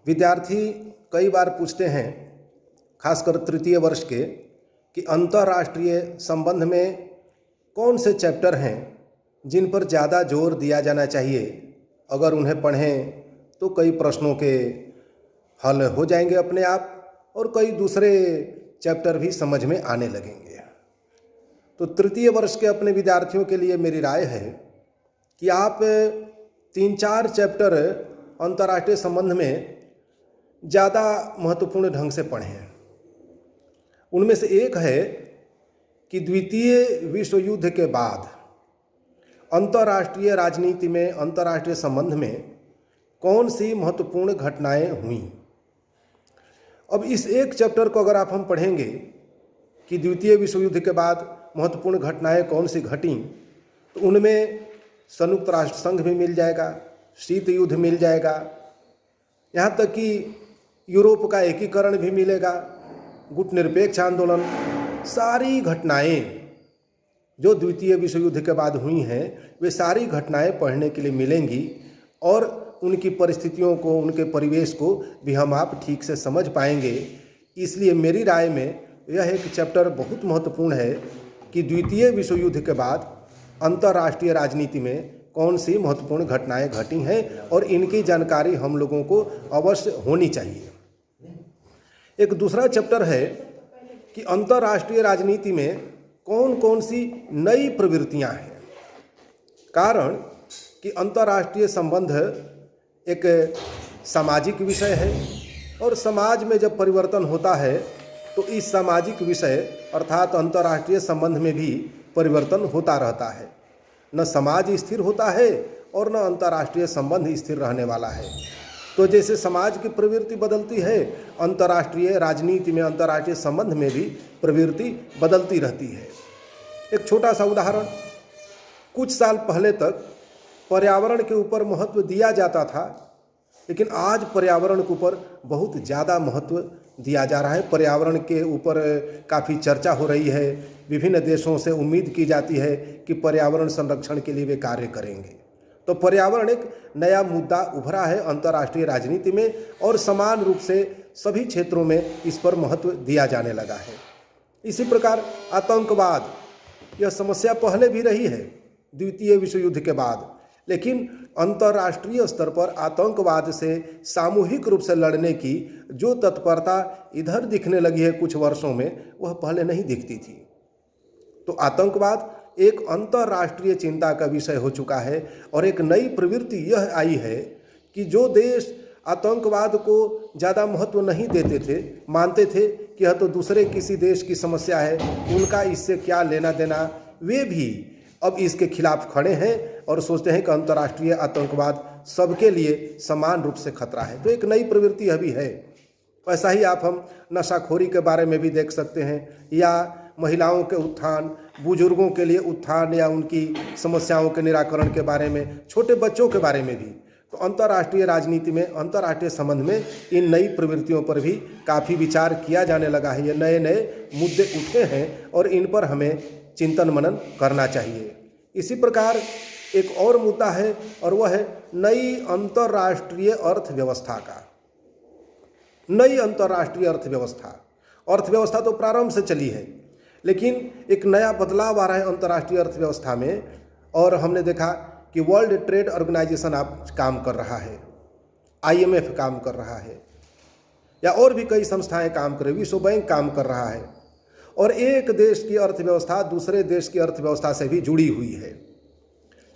विद्यार्थी कई बार पूछते हैं, खासकर तृतीय वर्ष के, कि अंतर्राष्ट्रीय संबंध में कौन से चैप्टर हैं जिन पर ज़्यादा जोर दिया जाना चाहिए। अगर उन्हें पढ़ें तो कई प्रश्नों के हल हो जाएंगे अपने आप, और कई दूसरे चैप्टर भी समझ में आने लगेंगे। तो तृतीय वर्ष के अपने विद्यार्थियों के लिए मेरी राय है कि आप 3-4 चैप्टर अंतर्राष्ट्रीय संबंध में ज़्यादा महत्वपूर्ण ढंग से पढ़ें। उनमें से एक है कि द्वितीय विश्व युद्ध के बाद अंतर्राष्ट्रीय राजनीति में, अंतर्राष्ट्रीय संबंध में कौन सी महत्वपूर्ण घटनाएं हुई। अब इस एक चैप्टर को अगर हम पढ़ेंगे कि द्वितीय विश्व युद्ध के बाद महत्वपूर्ण घटनाएं कौन सी घटी, तो उनमें संयुक्त राष्ट्र संघ भी मिल जाएगा, शीत युद्ध मिल जाएगा, यहाँ तक कि यूरोप का एकीकरण भी मिलेगा, गुट निरपेक्ष आंदोलन, सारी घटनाएं जो द्वितीय विश्व युद्ध के बाद हुई हैं वे सारी घटनाएं पढ़ने के लिए मिलेंगी, और उनकी परिस्थितियों को, उनके परिवेश को भी हम आप ठीक से समझ पाएंगे। इसलिए मेरी राय में यह एक चैप्टर बहुत महत्वपूर्ण है कि द्वितीय विश्व युद्ध के बाद अंतर्राष्ट्रीय राजनीति में कौन सी महत्वपूर्ण घटनाएं घटी हैं, और इनकी जानकारी हम लोगों को अवश्य होनी चाहिए। एक दूसरा चैप्टर है कि अंतर्राष्ट्रीय राजनीति में कौन कौन सी नई प्रवृत्तियां हैं। कारण कि अंतर्राष्ट्रीय संबंध एक सामाजिक विषय है, और समाज में जब परिवर्तन होता है तो इस सामाजिक विषय अर्थात अंतर्राष्ट्रीय संबंध में भी परिवर्तन होता रहता है। न समाज स्थिर होता है और न अंतर्राष्ट्रीय संबंध स्थिर रहने वाला है। तो जैसे समाज की प्रवृत्ति बदलती है, अंतर्राष्ट्रीय राजनीति में, अंतर्राष्ट्रीय संबंध में भी प्रवृत्ति बदलती रहती है। एक छोटा सा उदाहरण, कुछ साल पहले तक पर्यावरण के ऊपर महत्व दिया जाता था, लेकिन आज पर्यावरण के ऊपर बहुत ज़्यादा महत्व दिया जा रहा है। पर्यावरण के ऊपर काफ़ी चर्चा हो रही है। विभिन्न देशों से उम्मीद की जाती है कि पर्यावरण संरक्षण के लिए वे कार्य करेंगे। तो पर्यावरण एक नया मुद्दा उभरा है अंतर्राष्ट्रीय राजनीति में, और समान रूप से सभी क्षेत्रों में इस पर महत्व दिया जाने लगा है। इसी प्रकार आतंकवाद, यह समस्या पहले भी रही है द्वितीय विश्व युद्ध के बाद, लेकिन अंतर्राष्ट्रीय स्तर पर आतंकवाद से सामूहिक रूप से लड़ने की जो तत्परता इधर दिखने लगी है कुछ वर्षों में, वह पहले नहीं दिखती थी। तो आतंकवाद एक अंतर्राष्ट्रीय चिंता का विषय हो चुका है, और एक नई प्रवृत्ति यह आई है कि जो देश आतंकवाद को ज़्यादा महत्व नहीं देते थे, मानते थे कि यह तो दूसरे किसी देश की समस्या है, उनका इससे क्या लेना देना, वे भी अब इसके खिलाफ खड़े हैं और सोचते हैं कि अंतर्राष्ट्रीय आतंकवाद सबके लिए समान रूप से खतरा है। तो एक नई प्रवृत्ति अभी है। ऐसा ही आप हम नशाखोरी के बारे में भी देख सकते हैं, या महिलाओं के उत्थान, बुजुर्गों के लिए उत्थान, या उनकी समस्याओं के निराकरण के बारे में, छोटे बच्चों के बारे में भी। तो अंतर्राष्ट्रीय राजनीति में, अंतर्राष्ट्रीय संबंध में इन नई प्रवृत्तियों पर भी काफ़ी विचार किया जाने लगा है। ये नए नए मुद्दे उठे हैं और इन पर हमें चिंतन मनन करना चाहिए। इसी प्रकार एक और मुद्दा है, और वह है नई अंतर्राष्ट्रीय अर्थव्यवस्था का। नई अंतर्राष्ट्रीय अर्थव्यवस्था तो प्रारंभ से चली है, लेकिन एक नया बदलाव आ रहा है अंतर्राष्ट्रीय अर्थव्यवस्था में। और हमने देखा कि वर्ल्ड ट्रेड ऑर्गेनाइजेशन आप काम कर रहा है, IMF काम कर रहा है, या और भी कई संस्थाएं काम कर रही, विश्व बैंक काम कर रहा है। और एक देश की अर्थव्यवस्था दूसरे देश की अर्थव्यवस्था से भी जुड़ी हुई है।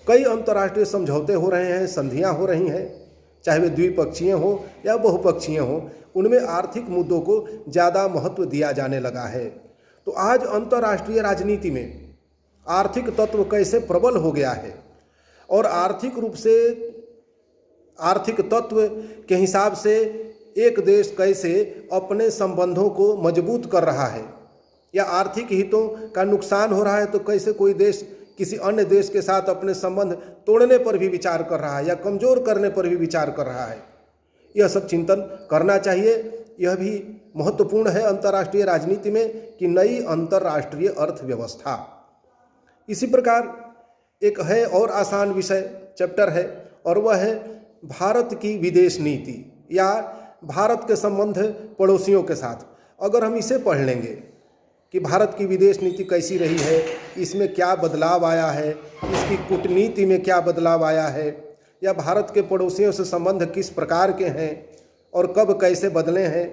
कई अंतर्राष्ट्रीय समझौते हो रहे हैं, संधियां हो रही हैं, चाहे वे द्विपक्षीय हो या बहुपक्षीय हो, उनमें आर्थिक मुद्दों को ज़्यादा महत्व दिया जाने लगा है। तो आज अंतर्राष्ट्रीय राजनीति में आर्थिक तत्व कैसे प्रबल हो गया है, और आर्थिक रूप से, आर्थिक तत्व के हिसाब से एक देश कैसे अपने संबंधों को मजबूत कर रहा है, या आर्थिक हितों का नुकसान हो रहा है तो कैसे कोई देश किसी अन्य देश के साथ अपने संबंध तोड़ने पर भी विचार कर रहा है, या कमज़ोर करने पर भी विचार कर रहा है। यह सब चिंतन करना चाहिए। यह भी महत्वपूर्ण है अंतर्राष्ट्रीय राजनीति में कि नई अंतर्राष्ट्रीय अर्थव्यवस्था। इसी प्रकार एक है और आसान विषय चैप्टर है, और वह है भारत की विदेश नीति, या भारत के संबंध पड़ोसियों के साथ, अगर हम इसे पढ़ लेंगे कि भारत की विदेश नीति कैसी रही है, इसमें क्या बदलाव आया है, इसकी कूटनीति में क्या बदलाव आया है, या भारत के पड़ोसियों से संबंध किस प्रकार के हैं और कब कैसे बदले हैं,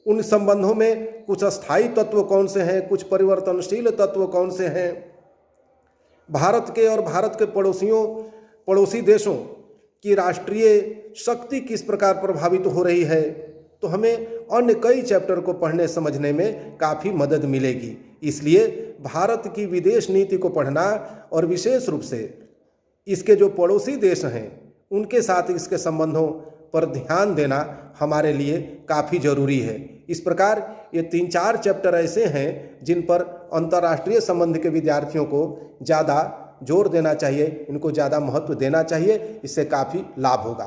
उन संबंधों में कुछ अस्थायी तत्व कौन से हैं, कुछ परिवर्तनशील तत्व कौन से हैं, भारत के और भारत के पड़ोसी देशों की राष्ट्रीय शक्ति किस प्रकार प्रभावित हो रही है, तो हमें अन्य कई चैप्टर को पढ़ने समझने में काफ़ी मदद मिलेगी। इसलिए भारत की विदेश नीति को पढ़ना और विशेष रूप से इसके जो पड़ोसी देश हैं उनके साथ इसके संबंधों पर ध्यान देना हमारे लिए काफ़ी ज़रूरी है। इस प्रकार ये 3-4 चैप्टर ऐसे हैं जिन पर अंतर्राष्ट्रीय संबंध के विद्यार्थियों को ज़्यादा जोर देना चाहिए, इनको ज़्यादा महत्व देना चाहिए, इससे काफ़ी लाभ होगा।